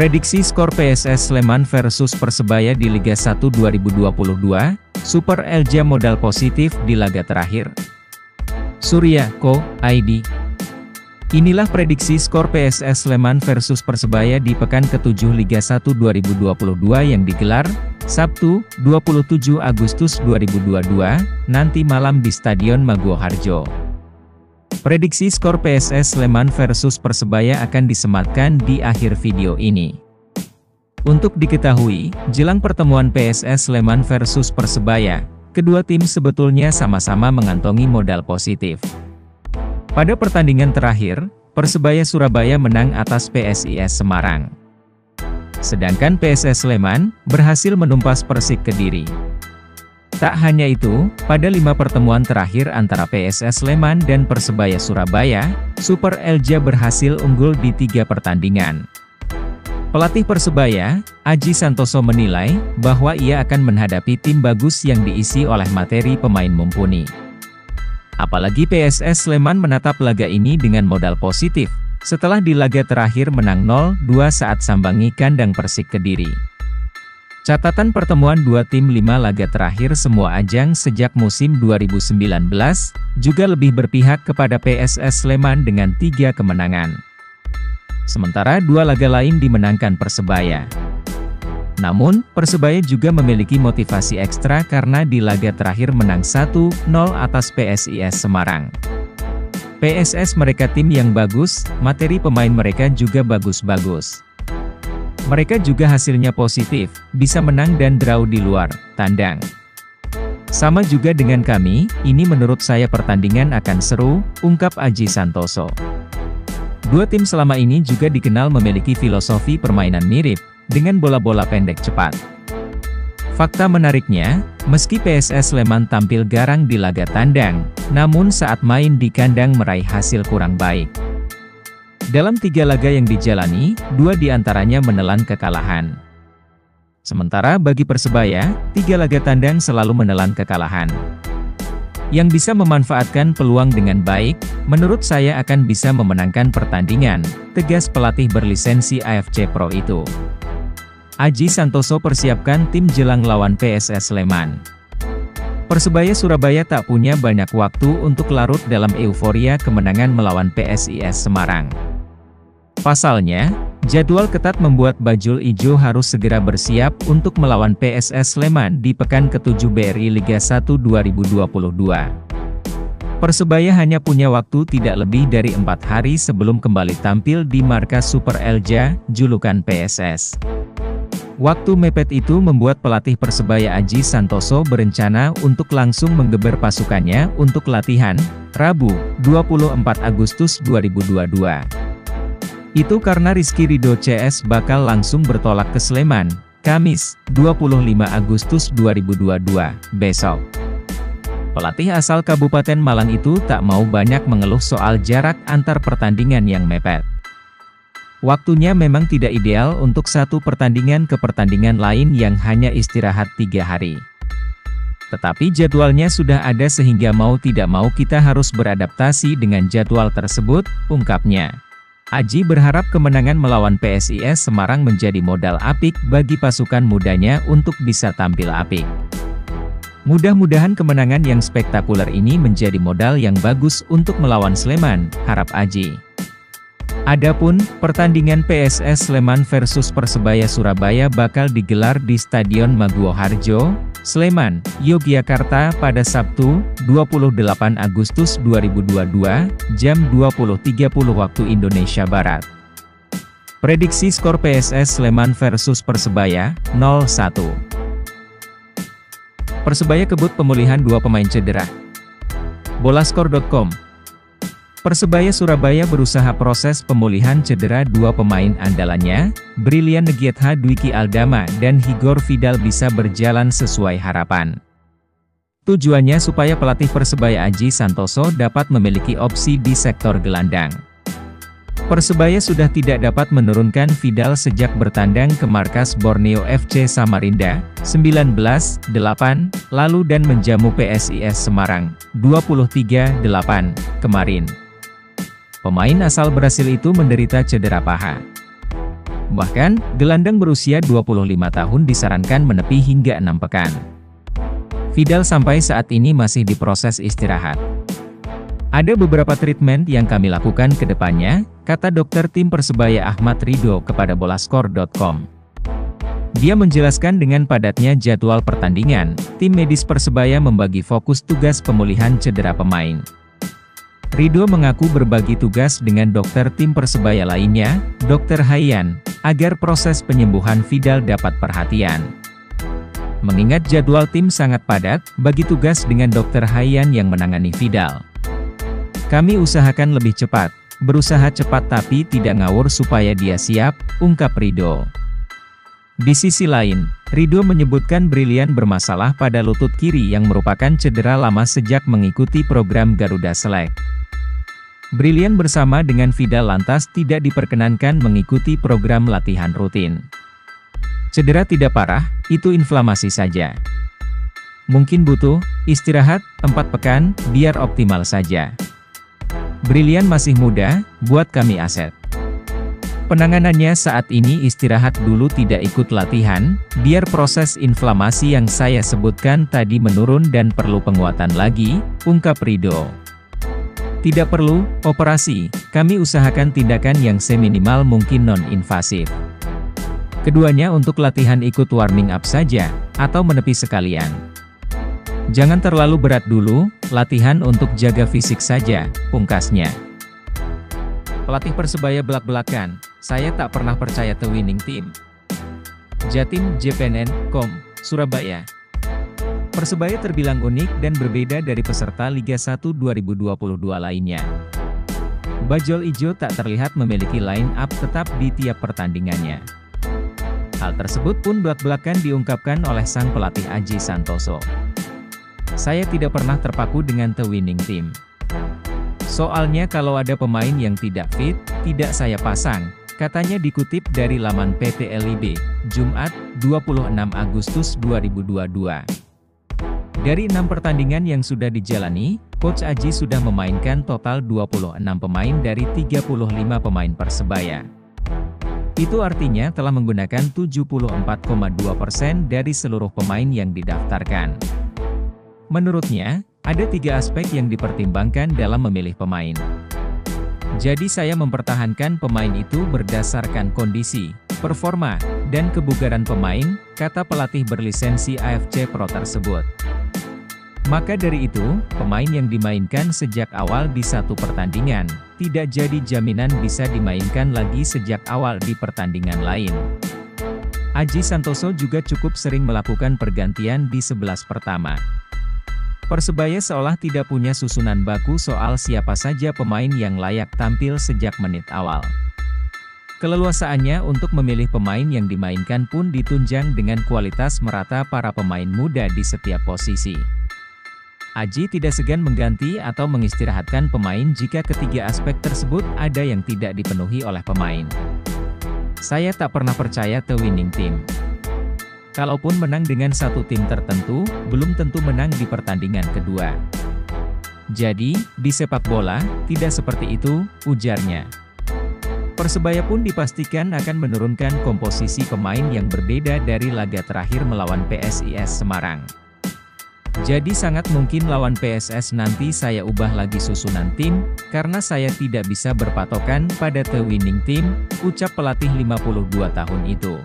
Prediksi skor PSS Sleman versus Persebaya di Liga 1 2022, Super Elja modal positif di laga terakhir. Surya Co. ID. Inilah prediksi skor PSS Sleman versus Persebaya di pekan ke-7 Liga 1 2022 yang digelar Sabtu, 27 Agustus 2022, nanti malam di Stadion Maguwo Harjo. Prediksi skor PSS Sleman versus Persebaya akan disematkan di akhir video ini. Untuk diketahui, jelang pertemuan PSS Sleman versus Persebaya, kedua tim sebetulnya sama-sama mengantongi modal positif. Pada pertandingan terakhir, Persebaya Surabaya menang atas PSIS Semarang. Sedangkan PSS Sleman berhasil menumpas Persik Kediri. Tak hanya itu, pada 5 pertemuan terakhir antara PSS Sleman dan Persebaya Surabaya, Super Elja berhasil unggul di 3 pertandingan. Pelatih Persebaya, Aji Santoso menilai bahwa ia akan menghadapi tim bagus yang diisi oleh materi pemain mumpuni. Apalagi PSS Sleman menatap laga ini dengan modal positif, setelah di laga terakhir menang 0-2 saat sambangi kandang Persik Kediri. Catatan pertemuan dua tim 5 laga terakhir semua ajang sejak musim 2019, juga lebih berpihak kepada PSS Sleman dengan 3 kemenangan. Sementara 2 laga lain dimenangkan Persebaya. Namun, Persebaya juga memiliki motivasi ekstra karena di laga terakhir menang 1-0 atas PSIS Semarang. PSS mereka tim yang bagus, materi pemain mereka juga bagus-bagus. Mereka juga hasilnya positif, bisa menang dan draw di luar tandang. Sama juga dengan kami, ini menurut saya pertandingan akan seru, ungkap Aji Santoso. Dua tim selama ini juga dikenal memiliki filosofi permainan mirip, dengan bola-bola pendek cepat. Fakta menariknya, meski PSS Sleman tampil garang di laga tandang, namun saat main di kandang meraih hasil kurang baik. Dalam 3 laga yang dijalani, 2 diantaranya menelan kekalahan. Sementara bagi Persebaya, 3 laga tandang selalu menelan kekalahan. Yang bisa memanfaatkan peluang dengan baik, menurut saya akan bisa memenangkan pertandingan, tegas pelatih berlisensi AFC Pro itu. Aji Santoso persiapkan tim jelang lawan PSS Sleman. Persebaya Surabaya tak punya banyak waktu untuk larut dalam euforia kemenangan melawan PSIS Semarang. Pasalnya, jadwal ketat membuat Bajul Ijo harus segera bersiap untuk melawan PSS Sleman di pekan ke-7 BRI Liga 1 2022. Persebaya hanya punya waktu tidak lebih dari 4 hari sebelum kembali tampil di markas Super Elja, julukan PSS. Waktu mepet itu membuat pelatih Persebaya Aji Santoso berencana untuk langsung menggeber pasukannya untuk latihan, Rabu, 24 Agustus 2022. Itu karena Rizky Ridho CS bakal langsung bertolak ke Sleman, Kamis, 25 Agustus 2022, besok. Pelatih asal Kabupaten Malang itu tak mau banyak mengeluh soal jarak antar pertandingan yang mepet. Waktunya memang tidak ideal untuk satu pertandingan ke pertandingan lain yang hanya istirahat 3 hari. Tetapi jadwalnya sudah ada sehingga mau tidak mau kita harus beradaptasi dengan jadwal tersebut, ungkapnya. Aji berharap kemenangan melawan PSIS Semarang menjadi modal apik bagi pasukan mudanya untuk bisa tampil apik. Mudah-mudahan kemenangan yang spektakuler ini menjadi modal yang bagus untuk melawan Sleman, harap Aji. Adapun, pertandingan PSS Sleman versus Persebaya Surabaya bakal digelar di Stadion Maguwo Harjo, Sleman, Yogyakarta pada Sabtu, 28 Agustus 2022, jam 20.30 waktu Indonesia Barat. Prediksi skor PSS Sleman versus Persebaya, 0-1. Persebaya kebut pemulihan 2 pemain cedera. Bolaskor.com. Persebaya Surabaya berusaha proses pemulihan cedera 2 pemain andalannya, Brilian Negietha Dwiki Aldama dan Higor Vidal bisa berjalan sesuai harapan. Tujuannya supaya pelatih Persebaya Aji Santoso dapat memiliki opsi di sektor gelandang. Persebaya sudah tidak dapat menurunkan Vidal sejak bertandang ke markas Borneo FC Samarinda, 19-8, lalu dan menjamu PSIS Semarang, 23-8, kemarin. Pemain asal Brasil itu menderita cedera paha. Bahkan, gelandang berusia 25 tahun disarankan menepi hingga 6 pekan. Vidal sampai saat ini masih diproses istirahat. Ada beberapa treatment yang kami lakukan ke depannya, kata dokter tim Persebaya Ahmad Ridho kepada Bolaskor.com. Dia menjelaskan dengan padatnya jadwal pertandingan, tim medis Persebaya membagi fokus tugas pemulihan cedera pemain. Ridho mengaku berbagi tugas dengan dokter tim Persebaya lainnya, Dr. Hayyan, agar proses penyembuhan Vidal dapat perhatian. Mengingat jadwal tim sangat padat, bagi tugas dengan Dr. Hayyan yang menangani Vidal. Kami usahakan lebih cepat, berusaha cepat tapi tidak ngawur supaya dia siap, ungkap Ridho. Di sisi lain, Ridho menyebutkan Brilian bermasalah pada lutut kiri yang merupakan cedera lama sejak mengikuti program Garuda Select. Brilian bersama dengan Vidal lantas tidak diperkenankan mengikuti program latihan rutin. Cedera tidak parah, itu inflamasi saja. Mungkin butuh istirahat 4 pekan, biar optimal saja. Brilian masih muda, buat kami aset. Penanganannya saat ini istirahat dulu, tidak ikut latihan, biar proses inflamasi yang saya sebutkan tadi menurun dan perlu penguatan lagi, ungkap Ridho. Tidak perlu operasi, kami usahakan tindakan yang seminimal mungkin non-invasif. Keduanya untuk latihan ikut warming up saja, atau menepi sekalian. Jangan terlalu berat dulu, latihan untuk jaga fisik saja, pungkasnya. Pelatih Persebaya belak-belakan, saya tak pernah percaya The Winning Team. Jatim JPNN.com, Surabaya. Persebaya terbilang unik dan berbeda dari peserta Liga 1 2022 lainnya. Bajul Ijo tak terlihat memiliki line up tetap di tiap pertandingannya. Hal tersebut pun belak-belakan diungkapkan oleh sang pelatih Aji Santoso. Saya tidak pernah terpaku dengan The Winning Team. Soalnya kalau ada pemain yang tidak fit, tidak saya pasang, katanya dikutip dari laman PT LIB, Jumat, 26 Agustus 2022. Dari 6 pertandingan yang sudah dijalani, Coach Aji sudah memainkan total 26 pemain dari 35 pemain Persebaya. Itu artinya telah menggunakan 74,2% dari seluruh pemain yang didaftarkan. Menurutnya, ada 3 aspek yang dipertimbangkan dalam memilih pemain. Jadi saya mempertahankan pemain itu berdasarkan kondisi, performa, dan kebugaran pemain, kata pelatih berlisensi AFC Pro tersebut. Maka dari itu, pemain yang dimainkan sejak awal di satu pertandingan, tidak jadi jaminan bisa dimainkan lagi sejak awal di pertandingan lain. Aji Santoso juga cukup sering melakukan pergantian di 11 pertama. Persebaya seolah tidak punya susunan baku soal siapa saja pemain yang layak tampil sejak menit awal. Keleluasaannya untuk memilih pemain yang dimainkan pun ditunjang dengan kualitas merata para pemain muda di setiap posisi. Aji tidak segan mengganti atau mengistirahatkan pemain jika ketiga aspek tersebut ada yang tidak dipenuhi oleh pemain. Saya tak pernah percaya The Winning Team. Kalaupun menang dengan satu tim tertentu, belum tentu menang di pertandingan kedua. Jadi, di sepak bola, tidak seperti itu, ujarnya. Persebaya pun dipastikan akan menurunkan komposisi pemain yang berbeda dari laga terakhir melawan PSIS Semarang. Jadi sangat mungkin lawan PSS nanti saya ubah lagi susunan tim, karena saya tidak bisa berpatokan pada The Winning Team, ucap pelatih 52 tahun itu.